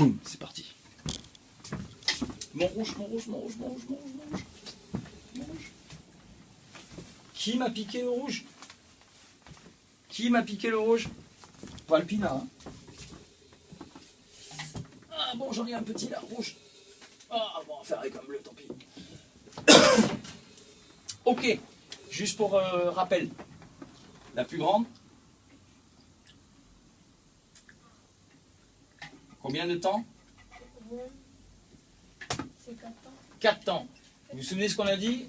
Boum, c'est parti. Mon rouge, mon rouge, mon rouge, mon rouge, mon rouge, mon rouge. Mon rouge. Qui m'a piqué le rouge? Qui m'a piqué le rouge? Pas le pinard. Hein. Ah bon, j'en ai un petit là, rouge. Ah bon, on va faire avec un bleu, tant pis. Ok, juste pour rappel. La plus grande. Combien de temps? C'est 4 ans. 4 temps. Vous vous souvenez ce qu'on a dit?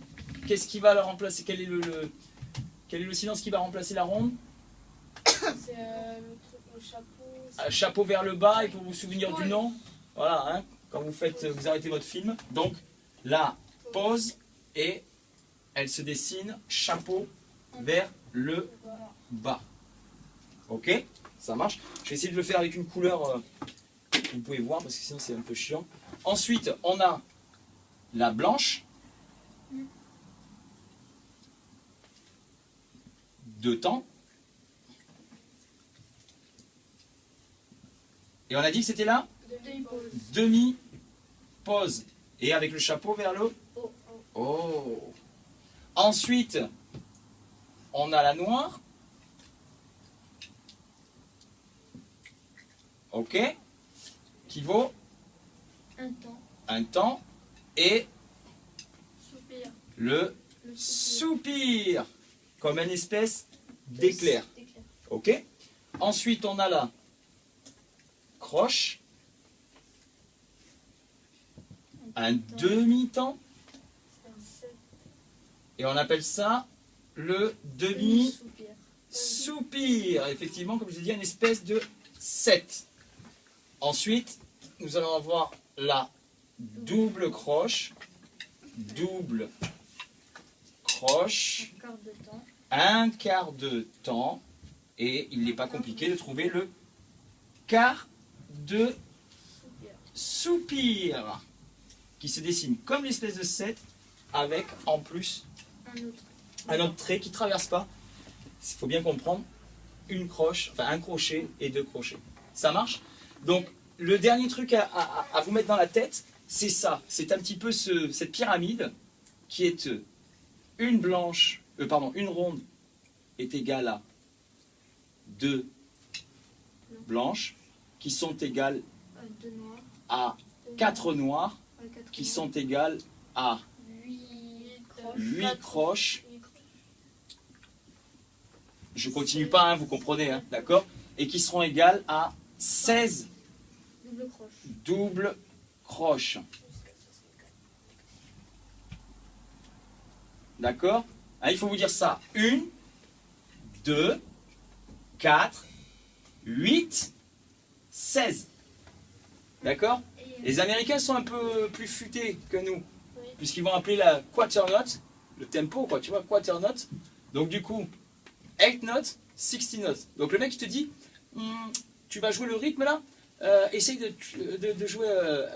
Qu'est-ce qui va le remplacer? Quel est le silence qui va remplacer la ronde? C'est le chapeau. Chapeau vers le bas, et pour vous souvenir du nom. Voilà, hein, quand vous arrêtez votre film. Donc, la pause, et elle se dessine chapeau vers le bas. Ok? Ça marche. Je vais essayer de le faire avec une couleur que vous pouvez voir, parce que sinon c'est un peu chiant. Ensuite, on a la blanche. 2 temps. Et on a dit que c'était là demi-pause. Et avec le chapeau vers le haut. Ensuite, on a la noire. Ok. Qui vaut un temps. Et le soupir. Comme une espèce d'éclair. Ok. Ensuite, on a la croche. Un demi-temps. Et on appelle ça le demi-soupir. Effectivement, comme je l'ai dit, une espèce de 7. Ensuite, nous allons avoir la double croche. Double croche. Un quart de temps. Et il n'est pas compliqué de trouver le quart de soupir. Qui se dessine comme l'espèce de 7 avec en plus un autre trait qui ne traverse pas. Il faut bien comprendre, une croche, enfin un crochet et 2 crochets. Ça marche? Donc le dernier truc à vous mettre dans la tête, c'est ça. C'est un petit peu cette pyramide qui est une ronde est égale à 2 blanches qui sont égales à 4 noires qui sont égales à 8 croches. Je continue pas, hein, vous comprenez, hein, d'accord? Et qui seront égales à 16 doubles croches. D'accord? Hein, il faut vous dire ça. 1, 2, 4, 8, 16. D'accord? Les Américains sont un peu plus futés que nous, puisqu'ils vont appeler la quarter note, le tempo, quoi, tu vois, quarter note. Donc du coup, 8 notes, 16 notes. Donc le mec, il te dit, tu vas jouer le rythme là, essaye de jouer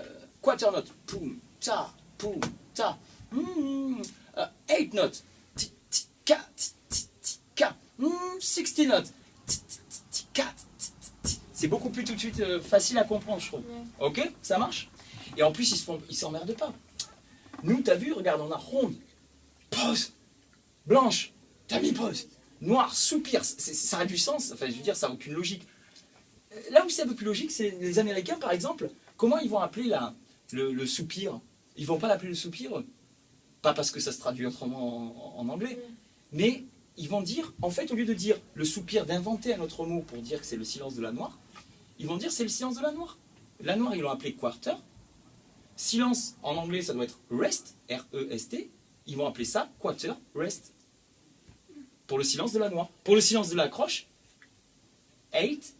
quarter note. Poum, ta, 8 notes. 16 notes. C'est beaucoup plus tout de suite facile à comprendre, je trouve. Ok? Ça marche? Et en plus, ils s'emmerdent pas. Nous, t'as vu, regarde, on a ronde, pause, blanche, demi-pause, noir, soupir. Ça a du sens. Enfin, je veux dire, ça n'a aucune logique. Là où c'est un peu plus logique, c'est les Américains, par exemple, comment ils vont appeler le soupir? Ils vont pas l'appeler le soupir, pas parce que ça se traduit autrement en anglais, mais ils vont dire, en fait, au lieu de dire le soupir, d'inventer un autre mot pour dire que c'est le silence de la noire, ils vont dire c'est le silence de la noire. La noire, ils l'ont appelé quarter. Silence, en anglais, ça doit être rest, R-E-S-T. Ils vont appeler ça quarter, rest. Pour le silence de la noire. Pour le silence de la croche, 8,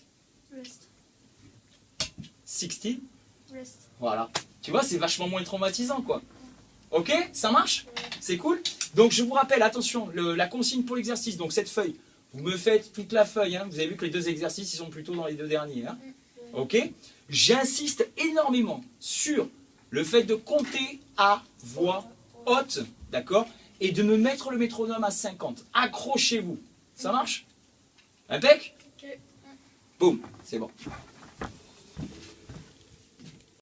16, Rest. Voilà. Tu vois, c'est vachement moins traumatisant, quoi. Ok? Ça marche? C'est cool? Donc, je vous rappelle, attention, la consigne pour l'exercice, donc cette feuille, vous me faites toute la feuille, hein. Vous avez vu que les 2 exercices, ils sont plutôt dans les 2 derniers, hein. Ok? J'insiste énormément sur le fait de compter à voix haute, d'accord? Et de me mettre le métronome à 50. Accrochez-vous. Ça marche? Impec? Ok. Boum, c'est bon.